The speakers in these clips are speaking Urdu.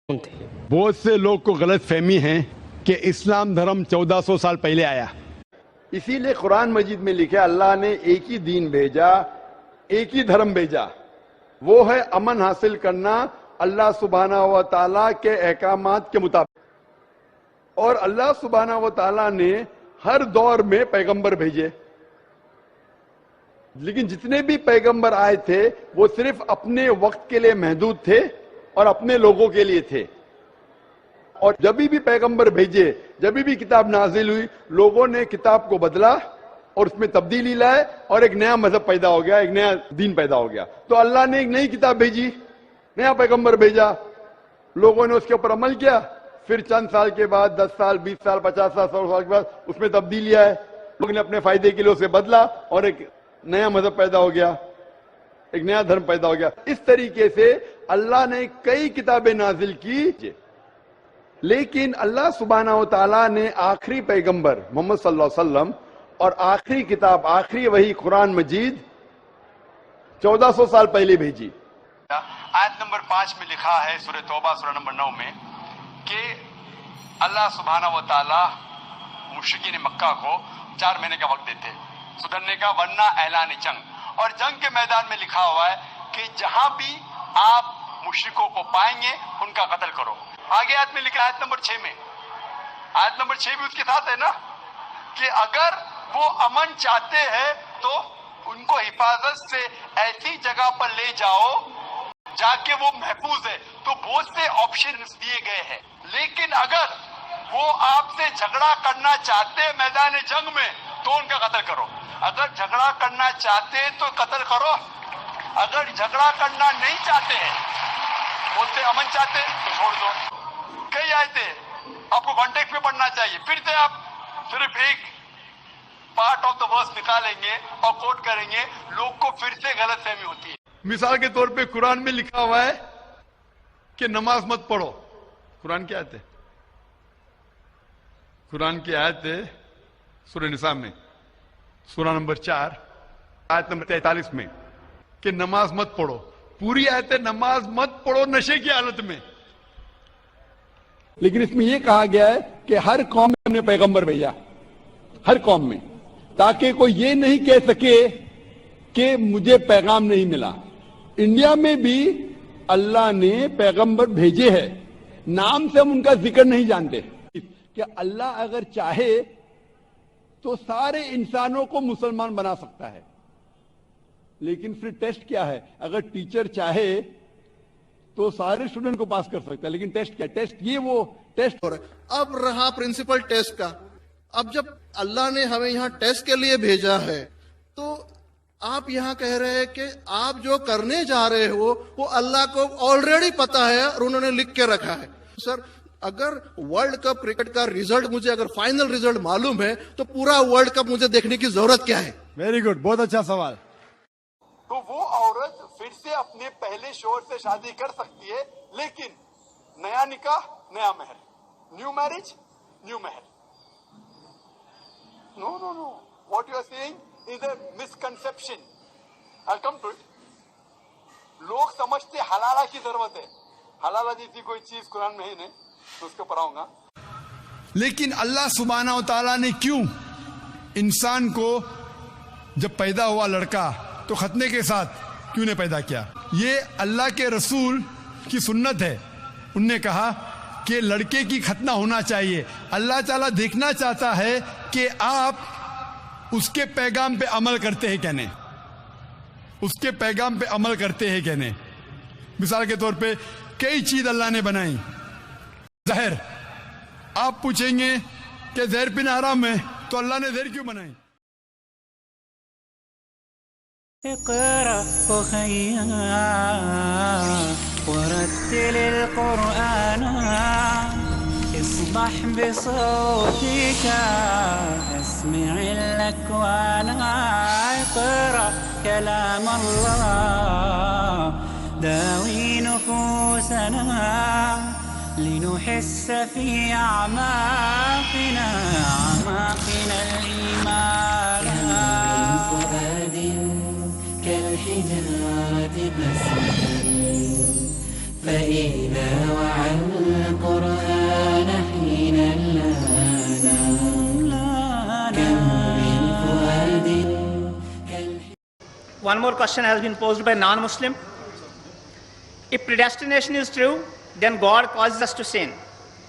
بہت سے لوگ کو غلط فہمی ہے کہ اسلام دھرم 1400 سال پہلے آیا. اسی لیے قرآن مجید میں لکھا اللہ نے ایک ہی دین بھیجا، ایک ہی دھرم بھیجا، وہ ہے امن حاصل کرنا اللہ سبحانہ و تعالیٰ کے احکامات کے مطابق. اور اللہ سبحانہ و تعالیٰ نے ہر دور میں پیغمبر بھیجے، لیکن جتنے بھی پیغمبر آئے تھے وہ صرف اپنے وقت کے لیے محدود تھے اور اپنے لوگوں کے لیے تھے. اور جب بھی پیغمبر بھیجے، جب بھی کتاب نازل ہوئی، لوگوں نے کتاب کو بدلا اور اس میں تبدیلی لائے اور ایک نیا مذہب پیدا ہو گیا، ایک نیا دین پیدا ہو گیا. تو اللہ نے ایک نئی کتاب بھیجی، نیا پیغمبر بھیجا، لوگوں نے اس کے اوپر عمل کیا. پھر چند سال کے بعد 10 سال 20 سال 50 سال 100 سال کے بعد اس میں تبدیلی آئے، لوگوں نے اپنے فائدے کے لیے اسے بدلا اور ایک نیا مذہب پیدا ہو گیا، ایک نیا دھرم پیدا ہو گیا. اس طریقے سے اللہ نے کئی کتابیں نازل کی، لیکن اللہ سبحانہ و تعالیٰ نے آخری پیغمبر محمد صلی اللہ علیہ وسلم اور آخری کتاب، آخری وحی قرآن مجید 1400 سال پہلے بھیجی. آیت نمبر 5 میں لکھا ہے سورہ توبہ سورہ نمبر 9 میں کہ اللہ سبحانہ و تعالیٰ مشرکین مکہ کو 4 مہینے کا وقت دیتے سدھرنے کا، ورنہ اعلان جنگ. اور جنگ کے میدان میں لکھا ہوا ہے کہ جہاں بھی آپ مشرکوں کو پائیں گے ان کا قتل کرو. آگے آیت میں لکھا ہے آیت نمبر 6 میں، آیت نمبر 6 بھی اس کے ساتھ ہے نا، کہ اگر وہ امن چاہتے ہیں تو ان کو حفاظت سے ایسی جگہ پر لے جاؤ جا کے وہ محفوظ ہے. تو بہت سے آپشنز دیے گئے ہیں، لیکن اگر وہ آپ سے جھگڑا کرنا چاہتے ہیں میدان جنگ میں تو ان کا قتل کرو. اگر جھگڑا کرنا چاہتے ہیں تو قتل کرو، اگر جھگڑا کرنا نہیں چاہتے ہیں، بولتے امن چاہتے ہیں تو چھوڑ دو. کئی آیتیں آپ کو کانٹیکٹ میں پڑھنا چاہیے، پھر سے آپ صرف ایک پارٹ آف دا ورس نکالیں گے اور کوٹ کریں گے، لوگ کو پھر سے غلط فہمی ہوتی ہے. مثال کے طور پہ قرآن میں لکھا ہوا ہے کہ نماز مت پڑھو. قرآن کی آیت ہے، قرآن کی آیت ہے سورہ نساء میں سورہ نمبر 4 آیت نمبر 43 میں کہ نماز مت پڑھو. پوری آیت ہے نماز مت پڑھو نشے کی حالت میں. لیکن اس میں یہ کہا گیا ہے کہ ہر قوم میں ہم نے پیغمبر بھیجا، ہر قوم میں، تاکہ کوئی یہ نہیں کہہ سکے کہ مجھے پیغام نہیں ملا. انڈیا میں بھی اللہ نے پیغمبر بھیجے ہیں، نام سے ہم ان کا ذکر نہیں جانتے. کہ اللہ اگر چاہے تو سارے انسانوں کو مسلمان بنا سکتا ہے، لیکن پھر ٹیسٹ کیا ہے؟ اگر ٹیچر چاہے تو سارے اسٹوڈنٹ کو پاس کر سکتا ہے، لیکن ٹیسٹ کیا؟ ٹیسٹ یہ وہ ٹیسٹ ہو رہا ہے. اب رہا پرنسپل ٹیسٹ کا. اب جب اللہ نے ہمیں یہاں ٹیسٹ کے لیے بھیجا ہے تو آپ یہاں کہہ رہے ہیں کہ آپ جو کرنے جا رہے ہو وہ اللہ کو آلریڈی پتا ہے اور انہوں نے لکھ کے رکھا ہے. سر اگر ورلڈ کپ کرکٹ کا ریزلٹ مجھے اگر فائنل ریزلٹ معلوم ہے تو پورا ورلڈ کپ مجھے دیکھنے کی ضرورت کیا ہے؟ ویری گڈ، بہت اچھا سوال. تو وہ عورت پھر سے اپنے پہلے شوہر سے شادی کر سکتی ہے، لیکن نیا نکاح نیا مہر، نیو میرج نیو مہر. No no no, what you are seeing is a misconception. I'll come to it. لوگ سمجھتے حلالہ کی ضرورت ہے، حلالہ جیسی کوئی چیز قرآن میں ہی نہیں، تو اس کے اوپر آؤں گا. لیکن اللہ سبحانہ و تعالیٰ نے کیوں انسان کو جب پیدا ہوا لڑکا تو ختنے کے ساتھ کیوں نے پیدا کیا؟ یہ اللہ کے رسول کی سنت ہے. انہوں نے کہا کہ لڑکے کی ختنہ ہونا چاہیے. اللہ تعالیٰ دیکھنا چاہتا ہے کہ آپ اس کے پیغام پہ عمل کرتے ہیں کہ نہیں، اس کے پیغام پہ عمل کرتے ہیں کہ نہیں. مثال کے طور پہ کئی چیز اللہ نے بنائی. زہر، آپ پوچھیں گے کہ زہر پینا حرام ہے تو اللہ نے زہر کیوں بنائی؟ اقرأ أخيا ورتل القرآن اصبح بصوتك اسمع الأكوان. اقرأ كلام الله داوي نفوسنا لنحس في أعماقنا الإيمان. فؤاد كالحجارة قسما فإذا وعى one more question has been posed by non-Muslim. If predestination is true, then God causes us to sin.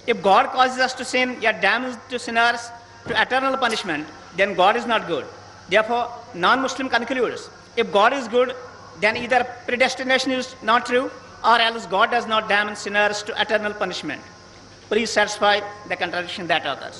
If God causes us to sin, yet damns to sinners to eternal punishment, then God is not good. Therefore, non-Muslim concludes, if God is good, then either predestination is not true, or else God does not damn sinners to eternal punishment. Please satisfy the contradiction that occurs.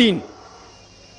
3।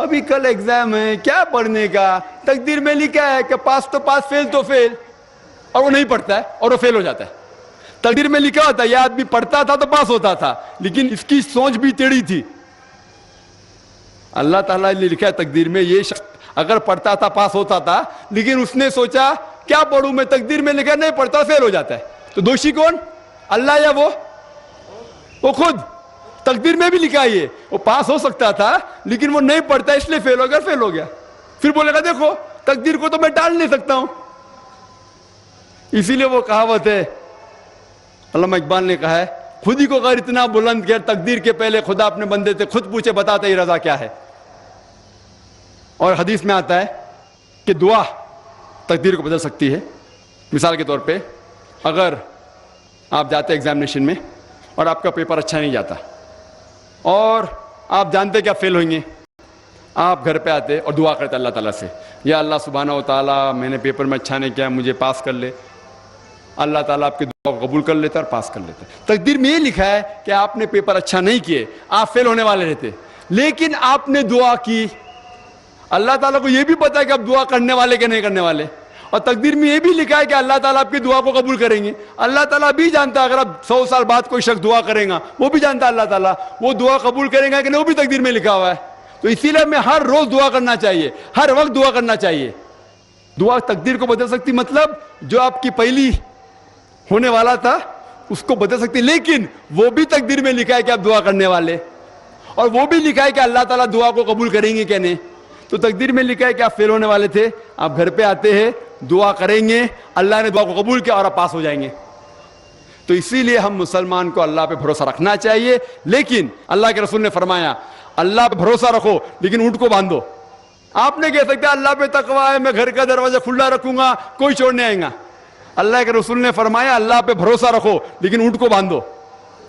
ابھی کل ایگزام ہے, کیا پڑھنے کا, تقدیر میں لکھا ہے کہ پاس تو پاس, فیل تو فیل, اور وہ نہیں پڑھتا ہے اور وہ فیل ہو جاتا ہے. تقدیر میں لکھا ہوتا ہے یہ آدمی پڑھتا تھا تو پاس ہوتا تھا, لیکن اس کی سوچ بھی ٹیڑھی تھی. اللہ تعالیٰ نے لکھا ہے تقدیر میں یہ شخص اگر پڑھتا تھا پاس ہوتا تھا, لیکن اس نے سوچا کیا پڑھوں میں, تقدیر میں لکھا نہیں پڑھتا فیل ہو جاتا ہے. تو دوشی کون, اللہ یا وہ خود. تقدیر میں بھی لکھا ہے وہ پاس ہو سکتا تھا لیکن وہ نہیں پڑھتا اس لیے فیل ہو گیا, فیل ہو گیا. پھر بولے گا دیکھو تقدیر کو تو میں ٹال نہیں سکتا ہوں. اسی لیے وہ کہاوت ہے, علامہ اقبال نے کہا ہے, خود ہی کو اگر اتنا بلند کیا, تقدیر کے پہلے خدا اپنے بندے سے خود پوچھے بتاتے ہی رضا کیا ہے. اور حدیث میں آتا ہے کہ دعا تقدیر کو بدل سکتی ہے. مثال کے طور پہ اگر آپ جاتے ایگزامینیشن میں اور آپ کا پیپر اچھا نہیں جاتا اور آپ جانتے کہ آپ فیل ہوئیں گے, آپ گھر پہ آتے اور دعا کرتے اللہ تعالیٰ سے, یا اللہ سبحانہ و تعالیٰ میں نے پیپر میں اچھا نہیں کیا, مجھے پاس کر لے. اللہ تعالیٰ آپ کی دعا کو قبول کر لیتا اور پاس کر لیتا. تقدیر میں یہ لکھا ہے کہ آپ نے پیپر اچھا نہیں کیے, آپ فیل ہونے والے رہتے, لیکن آپ نے دعا کی. اللہ تعالیٰ کو یہ بھی پتا ہے کہ آپ دعا کرنے والے کہ نہیں کرنے والے, اور تقدیر میں یہ بھی لکھا ہے کہ اللہ تعالیٰ آپ کی دعا کو قبول کریں گے. اللہ تعالیٰ بھی جانتا ہے اگر آپ 100 سال بعد کوئی شخص دعا کرے گا, وہ بھی جانتا ہے اللہ تعالیٰ وہ دعا قبول کرے گا کہ نہیں, وہ بھی تقدیر میں لکھا ہوا ہے. تو اسی لیے ہمیں ہر روز دعا کرنا چاہیے, ہر وقت دعا کرنا چاہیے. دعا تقدیر کو بدل سکتی, مطلب جو آپ کی پہلی ہونے والا تھا اس کو بدل سکتی, لیکن وہ بھی تقدیر میں لکھا ہے کہ آپ دعا کرنے والے, اور وہ بھی لکھا ہے کہ اللہ تعالیٰ دعا کو قبول کریں گے کہ نہیں. تو تقدیر میں لکھا ہے کہ آپ فیل ہونے والے تھے, آپ گھر پہ آتے ہیں, دعا کریں گے, اللہ نے دعا کو قبول کیا اور آپ پاس ہو جائیں گے. تو اسی لیے ہم مسلمان کو اللہ پہ بھروسہ رکھنا چاہیے. لیکن اللہ کے رسول نے فرمایا اللہ پہ بھروسہ رکھو لیکن اونٹ کو باندھو. آپ نے کہہ سکتے اللہ پہ تقویٰ ہے, میں گھر کا دروازہ کھلا رکھوں گا, کوئی چور نہیں آئے گا. اللہ کے رسول نے فرمایا اللہ پہ بھروسہ رکھو لیکن اونٹ کو باندھو.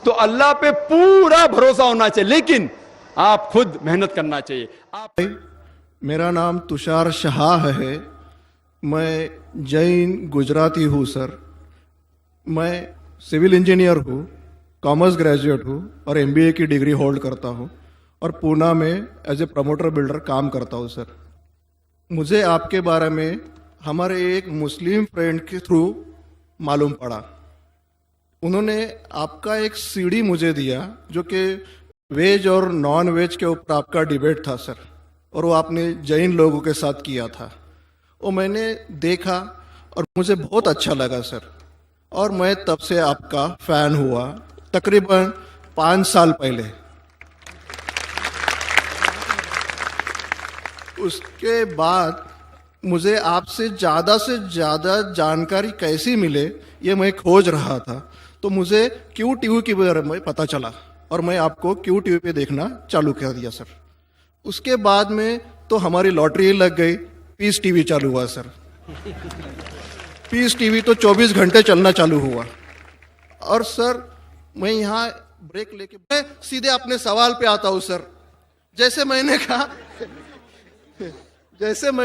تو اللہ پہ پورا بھروسہ ہونا چاہیے, لیکن آپ خود محنت کرنا چاہیے. آپ میرا نام تشار شہا ہے, میں جین گجراتی ہوں سر. میں سول انجینئر ہوں, کامرس گریجویٹ ہوں اور MBA کی ڈگری ہولڈ کرتا ہوں, اور پونا میں ایز اے پروموٹر بلڈر کام کرتا ہوں سر. مجھے آپ کے بارے میں ہمارے ایک مسلم فرینڈ کے تھرو معلوم پڑا. انہوں نے آپ کا ایک CD مجھے دیا جو کہ ویج اور نان ویج کے اوپر آپ کا ڈیبیٹ تھا سر, اور وہ آپ نے جین لوگوں کے ساتھ کیا تھا. وہ میں نے دیکھا اور مجھے بہت اچھا لگا سر, اور میں تب سے آپ کا فین ہوا تقریباً 5 سال پہلے. اس کے بعد مجھے آپ سے زیادہ جانکاری کیسی ملے یہ میں کھوج رہا تھا, تو مجھے QTV کے بارے میں پتہ چلا اور میں آپ کو QTV پہ دیکھنا چالو کر دیا سر. اس کے بعد میں تو ہماری لاٹری لگ گئی, پیس TV چالو ہوا سر. پیس TV تو 24 گھنٹے چلنا چالو ہوا. اور سر میں یہاں بریک لے کے میں سیدھے اپنے سوال پہ آتا ہوں سر. جیسے میں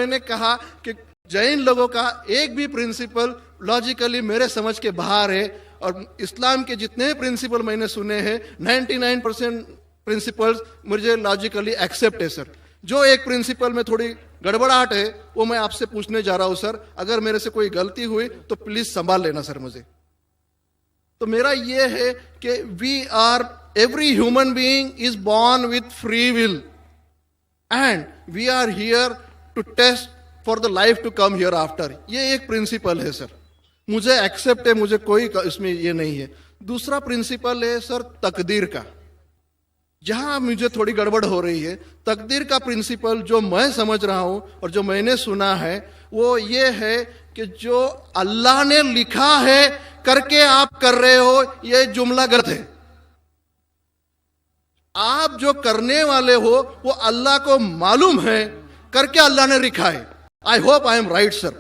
نے کہا کہ جین لوگوں کا ایک بھی پرنسپل لاجیکلی میرے سمجھ کے باہر ہے, اور اسلام کے جتنے پرنسپل میں نے سنے ہیں 99% پرنسپلز مجھے لاجیکلی ایکسیپٹ ہے سر. جو ایک پرنسپل میں تھوڑی گڑبڑاہٹ ہے وہ میں آپ سے پوچھنے جا رہا ہوں سر. اگر میرے سے کوئی غلطی ہوئی تو پلیز سنبھال لینا سر مجھے. تو میرا یہ ہے کہ every human being is born with free will, and we are here to test for the life to come hereafter. یہ ایک پرنسپل ہے سر, مجھے ایکسیپٹ ہے, مجھے کوئی اس میں یہ نہیں ہے. دوسرا پرنسپل ہے سر تقدیر کا, جہاں مجھے تھوڑی گڑبڑ ہو رہی ہے. تقدیر کا پرنسپل جو میں سمجھ رہا ہوں اور جو میں نے سنا ہے وہ یہ ہے کہ جو اللہ نے لکھا ہے کر کے آپ کر رہے ہو, یہ جملہ غلط ہے. آپ جو کرنے والے ہو وہ اللہ کو معلوم ہے کر کے اللہ نے لکھا ہے. I hope I am right sir.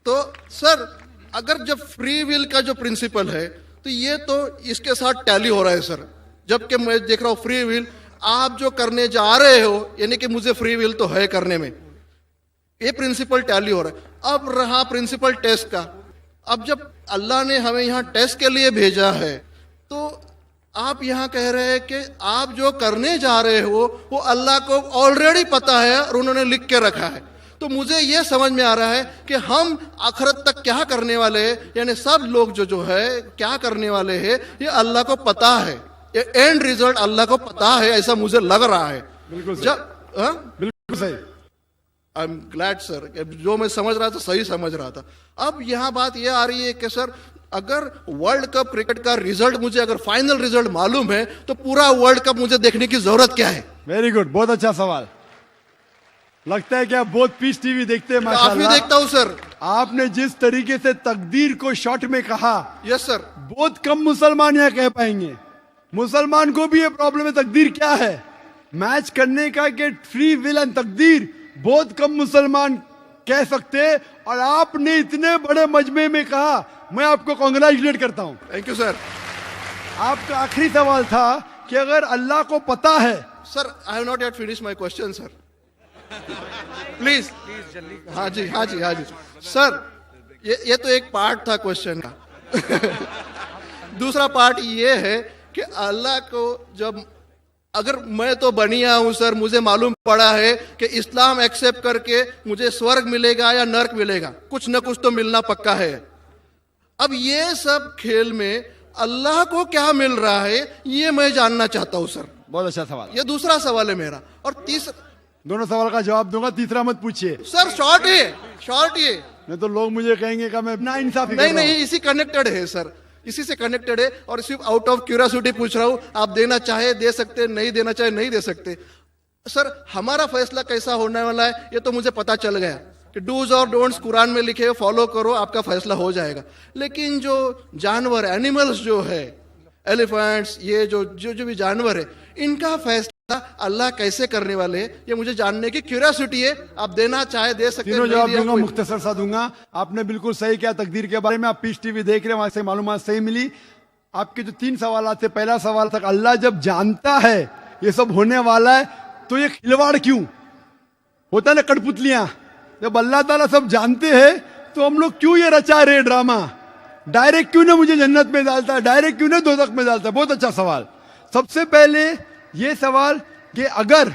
تو سر اگر جب فری ول کا جو پرنسپل ہے تو یہ تو اس کے ساتھ ٹیلی ہو رہا ہے سر. جبکہ میں دیکھ رہا ہوں فری ول آپ جو کرنے جا رہے ہو, یعنی کہ مجھے فری ول تو ہے کرنے میں, یہ پرنسپل ٹیلی ہو رہا ہے. اب رہا پرنسپل ٹیسٹ کا. اب جب اللہ نے ہمیں یہاں ٹیسٹ کے لیے بھیجا ہے تو آپ یہاں کہہ رہے ہیں کہ آپ جو کرنے جا رہے ہو وہ اللہ کو آلریڈی پتا ہے اور انہوں نے لکھ کے رکھا ہے. تو مجھے یہ سمجھ میں آ رہا ہے کہ ہم آخرت تک کیا کرنے والے ہیں, یعنی سب لوگ جو ہے کیا کرنے والے ہیں یہ اللہ کو پتا ہے, یہ اینڈ ریزلٹ اللہ کو پتا ہے, ایسا مجھے لگ رہا ہے. بالکل صحیح. آئی ایم گلیڈ سر, جو میں سمجھ رہا تھا صحیح سمجھ رہا تھا. اب یہاں بات یہ آ رہی ہے کہ سر اگر ورلڈ کپ کرکٹ کا ریزلٹ مجھے اگر فائنل ریزلٹ معلوم ہے تو پورا ورلڈ کپ مجھے دیکھنے کی ضرورت کیا ہے؟ ویری گڈ, بہت اچھا سوال. لگتا ہے کہ آپ بہت پیس ٹی وی دیکھتے ہیں. کافی دیکھتا ہوں سر. آپ نے جس طریقے سے تقدیر کو شارٹ میں کہا, یس سر, بہت کم مسلمان یہ کہہ پائیں گے. مسلمان کو بھی یہ پرابلم ہے تقدیر کیا ہے, میچ کرنے کا کہ فری ول اینڈ تقدیر بہت کم مسلمان کہہ سکتے, اور آپ نے اتنے بڑے مجمع میں کہا. میں آپ کو کانگریچولیٹ کرتا ہوں. Thank you sir. آپ کا آخری سوال تھا کہ اگر اللہ کو پتا ہے. Sir I have not yet finish my question sir, please. ہاں جی ہاں جی ہاں جی سر, یہ تو ایک پارٹ تھا کوشچن کا. دوسرا پارٹ یہ ہے کہ اللہ کو جب اگر میں تو بنیا ہوں سر, مجھے معلوم پڑا ہے کہ اسلام ایکسیپٹ کر کے مجھے سورگ ملے گا یا نرک ملے گا, کچھ نہ کچھ تو ملنا پکا ہے. اب یہ سب کھیل میں اللہ کو کیا مل رہا ہے یہ میں جاننا چاہتا ہوں سر. بہت اچھا سوال. یہ دوسرا سوال ہے میرا. اور تیسرا, دونوں سوال کا جواب دوں گا, تیسرا مت پوچھیے سر. شارٹ ہے, شارٹ یہ نہیں تو لوگ مجھے کہیں گے کہ میں نا انصافی. نہیں نہیں, اسی کنیکٹڈ ہے سر, اسی سے کنیکٹڈ ہے. اور صرف آؤٹ آف کیوریوسٹی پوچھ رہا ہوں. آپ دینا چاہے دے سکتے, نہیں دینا چاہے نہیں دے سکتے. سر ہمارا فیصلہ کیسا ہونے والا ہے یہ تو مجھے پتا چل گیا کہ ڈوز اور ڈونٹس قرآن میں لکھے, فالو کرو, آپ کا فیصلہ ہو جائے گا. لیکن جو جانور اینیملز جو ہے, ایلیفینٹس, یہ جو بھی جانور ہے, ان کا فیصلہ اللہ کیسے کرنے والے ہیں یہ مجھے جاننے کی کیوریوسٹی ہے. آپ دینا چاہے دے سکتے. تینوں جواب دوں گا, مختصر سا دوں گا. آپ نے بالکل صحیح کیا تقدیر کے بارے میں. آپ پیس ٹی وی دیکھ رہے ہیں, وہاں سے معلومات صحیح ملی. آپ کے جو 3 سوالات تھے, پہلا سوال تک اللہ جب جانتا ہے یہ سب ہونے والا ہے تو یہ کھلواڑ کیوں ہوتا ہے نا, کٹ پتلیاں. جب اللہ تعالیٰ سب جانتے ہیں تو ہم لوگ کیوں یہ رچا رہے ڈرامہ, ڈائریکٹ کیوں نہ مجھے جنت میں ڈالتا ہے, ڈائریکٹ کیوں نہ دوزخ میں ڈالتا ہے. بہت اچھا سوال. سب سے پہلے یہ سوال کہ اگر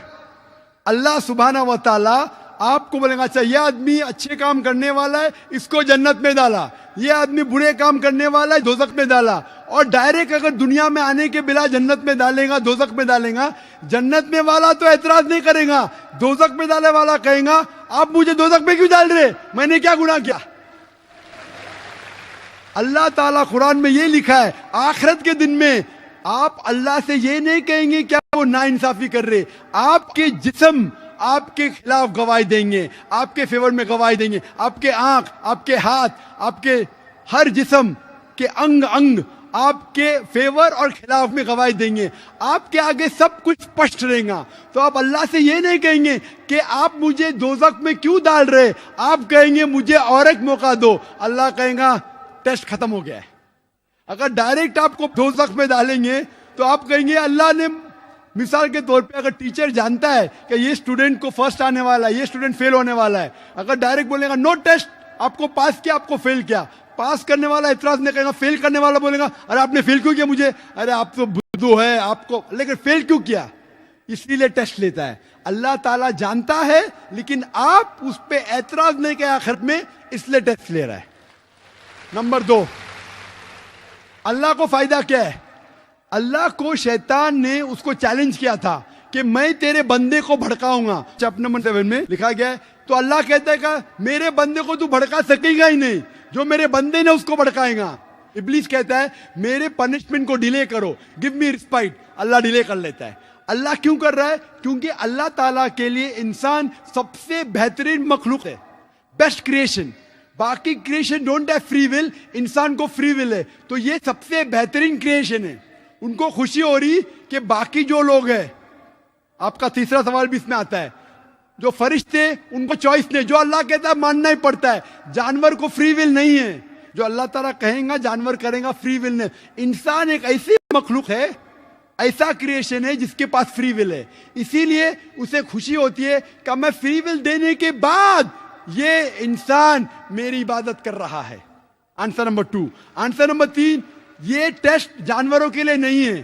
اللہ سبحانہ و تعالیٰ آپ کو بولے گا اچھا یہ آدمی اچھے کام کرنے والا ہے اس کو جنت میں ڈالا, یہ آدمی برے کام کرنے والا ہے دوزخ میں ڈالا, اور ڈائریکٹ اگر دنیا میں آنے کے بلا جنت میں ڈالے گا دوزخ میں ڈالے گا, جنت میں والا تو اعتراض نہیں کرے گا, دوزخ میں ڈالے والا کہے گا آپ مجھے دوزخ میں کیوں ڈال رہے, میں نے کیا گناہ کیا. اللہ تعالیٰ قرآن میں یہ لکھا ہے آخرت کے دن میں آپ اللہ سے یہ نہیں کہیں گے کیا وہ ناانصافی کر رہے, آپ کے جسم آپ کے خلاف گواہی دیں گے, آپ کے فیور میں گواہی دیں گے. آپ کے آنکھ, آپ کے ہاتھ, آپ کے ہر جسم کے انگ انگ آپ کے فیور اور خلاف میں گواہی دیں گے. آپ کے آگے سب کچھ اسپشٹ رہے گا. تو آپ اللہ سے یہ نہیں کہیں گے کہ آپ مجھے دوزخ میں کیوں ڈال رہے, آپ کہیں گے مجھے اور ایک موقع دو. اللہ کہیں گا ٹیسٹ ختم ہو گیا ہے. اگر ڈائریکٹ آپ کو دوزخ میں ڈالیں گے تو آپ کہیں گے اللہ نے, مثال کے طور پہ اگر ٹیچر جانتا ہے کہ یہ اسٹوڈنٹ کو فرسٹ آنے والا ہے, یہ اسٹوڈنٹ فیل ہونے والا ہے, اگر ڈائریکٹ بولے گا نو ٹیسٹ, آپ کو پاس کیا آپ کو فیل کیا, پاس کرنے والا اعتراض نہیں کرے گا, فیل کرنے والا بولے گا ارے آپ نے فیل کیوں کیا مجھے, ارے آپ تو بدھو ہے آپ کو, لیکن فیل کیوں کیا, اس لیے ٹیسٹ لیتا ہے. اللہ تعالیٰ جانتا ہے لیکن آپ اس پہ اعتراض نہیں کیا آخرت میں, اس لیے ٹیسٹ لے رہا ہے. نمبر 2, اللہ کو فائدہ کیا ہے. اللہ کو شیطان نے اس کو چیلنج کیا تھا کہ میں تیرے بندے کو بھڑکاؤں گا. چیپٹر نمبر 7 میں لکھا گیا ہے. تو اللہ کہتا ہے کہ میرے بندے کو تو بھڑکا سکے گا ہی نہیں, جو میرے بندے نے اس کو بھڑکائے گا. ابلیس کہتا ہے میرے پنشمنٹ کو ڈیلے کرو, گیو می رسپائٹ. اللہ ڈیلے کر لیتا ہے. اللہ کیوں کر رہا ہے, کیونکہ اللہ تعالیٰ کے لیے انسان سب سے بہترین مخلوق ہے, بیسٹ کریشن. باقی creation don't have free will, انسان کو فری ول ہے. تو یہ سب سے بہترین کریشن ہے. ان کو خوشی ہو رہی کہ باقی جو لوگ ہیں, آپ کا تیسرا سوال بھی اس میں آتا ہے, جو فرشتے ان کو چوائس نہیں, جو اللہ کہتا ہے ماننا ہی پڑتا ہے. جانور کو فری ول نہیں ہے, جو اللہ تعالیٰ کہیں گا جانور کریں گا, فری ول نہیں. انسان ایک ایسی مخلوق ہے, ایسا کریشن ہے جس کے پاس فری ول ہے. اسی لیے اسے خوشی ہوتی ہے کہ میں فری ول دینے کے بعد یہ انسان میری عبادت کر رہا ہے. Answer number 2. آنسر نمبر 3, یہ ٹیسٹ جانوروں کے لیے نہیں ہے,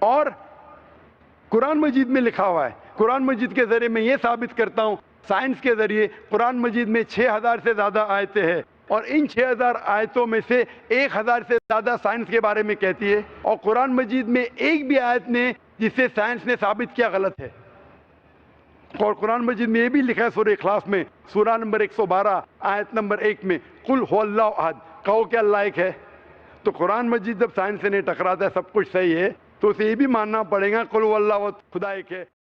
اور قرآن مجید میں لکھا ہوا ہے. قرآن مجید کے ذریعے میں یہ ثابت کرتا ہوں, سائنس کے ذریعے قرآن مجید میں 6000 سے زیادہ آیتیں ہیں, اور ان 6000 آیتوں میں سے 1000 سے زیادہ سائنس کے بارے میں کہتی ہے, اور قرآن مجید میں ایک بھی آیت نے جسے سائنس نے ثابت کیا غلط ہے. اور قرآن مجید میں یہ بھی لکھا ہے سورہ اخلاص میں, سورہ نمبر 112 آیت نمبر 1 میں, قل هو اللہ احد, کہو کہ اللہ ایک ہے. تو قرآن مجید جب سائنس سے نہیں ٹکراتا ہے, سب کچھ صحیح ہے, تو اسے یہ بھی ماننا پڑے گا قل هو اللہ احد, خدا ایک ہے.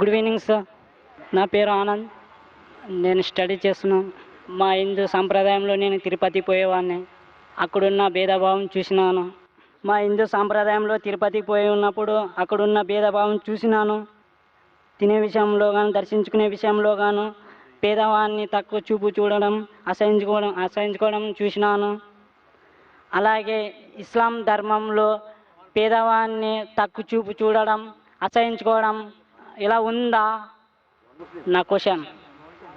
గుడ్ ఈవినింగ్ సార్, నా పేరు ఆనంద్, నేను స్టడీ చేస్తున్నాను. మా హిందూ సాంప్రదాయంలో నేను తిరుపతి పోయేవాడిని, అక్కడున్న భేదభావం చూసినాను. మా హిందూ సాంప్రదాయంలో తిరుపతికి పోయి ఉన్నప్పుడు అక్కడున్న భేదభావం చూసినాను. తినే విషయంలో కానీ దర్శించుకునే విషయంలో గాను పేదవాడిని తక్కువ చూపు చూడడం, అసహించుకోవడం చూసినాను. అలాగే ఇస్లాం ధర్మంలో పేదవాడిని తక్కువ చూపు చూడడం, అసహించుకోవడం ఇలా ఉందా? నా క్వశ్చన్.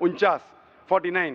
49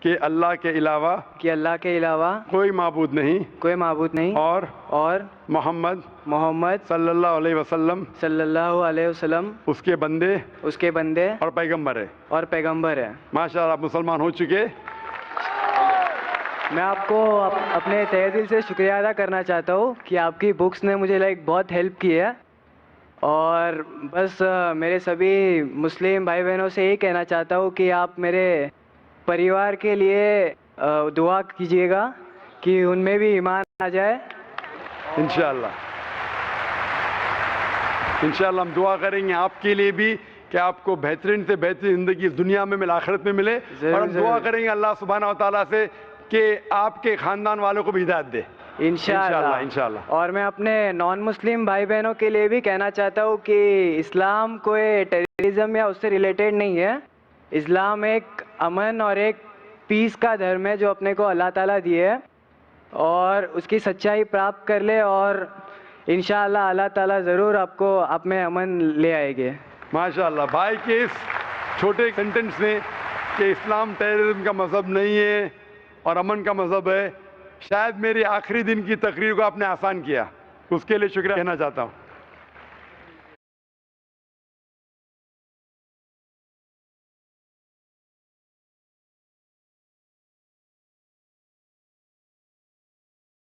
کہ اللہ کے علاوہ کوئی معبود نہیں اور محمد صلی اللہ علیہ وسلم اس کے بندے اور پیغمبر ہے. ماشاء اللہ آپ مسلمان ہو چکے. میں آپ کو اپنے تہہ دل سے شکریہ ادا کرنا چاہتا ہوں کہ آپ کی بکس نے مجھے بہت ہیلپ کی ہے. اور بس میرے سبھی مسلم بھائی بہنوں سے یہی کہنا چاہتا ہوں کہ آپ میرے پریوار کے لیے دعا کیجیے گا کہ ان میں بھی ایمان آ جائے. انشاءاللہ ہم دعا کریں گے آپ کے لیے بھی کہ آپ کو بہترین سے بہترین زندگی اس دنیا میں ملے، آخرت میں ملے. اور ہم دعا کریں گے اللہ سبحانہ و تعالیٰ سے کہ آپ کے خاندان والوں کو بھی ہدایت دے انشاءاللہ. اور میں اپنے نان مسلم بھائی بہنوں کے لیے بھی کہنا چاہتا ہوں کہ اسلام کوئی ٹیررزم یا اس سے ریلیٹڈ نہیں ہے. اسلام ایک امن اور ایک پیس کا دھرم ہے جو اپنے کو اللہ تعالیٰ دیے ہے، اور اس کی سچائی پراپت کر لے اور انشاءاللہ اللہ تعالیٰ ضرور آپ میں امن لے آئے گے. ماشاءاللہ بھائی کے اس چھوٹے سینٹنس نے کہ اسلام ٹیررزم کا مذہب نہیں ہے اور امن کا مذہب ہے، شاید میری آخری دن کی تقریر کو آپ نے آسان کیا، اس کے لیے شکریہ کہنا چاہتا ہوں.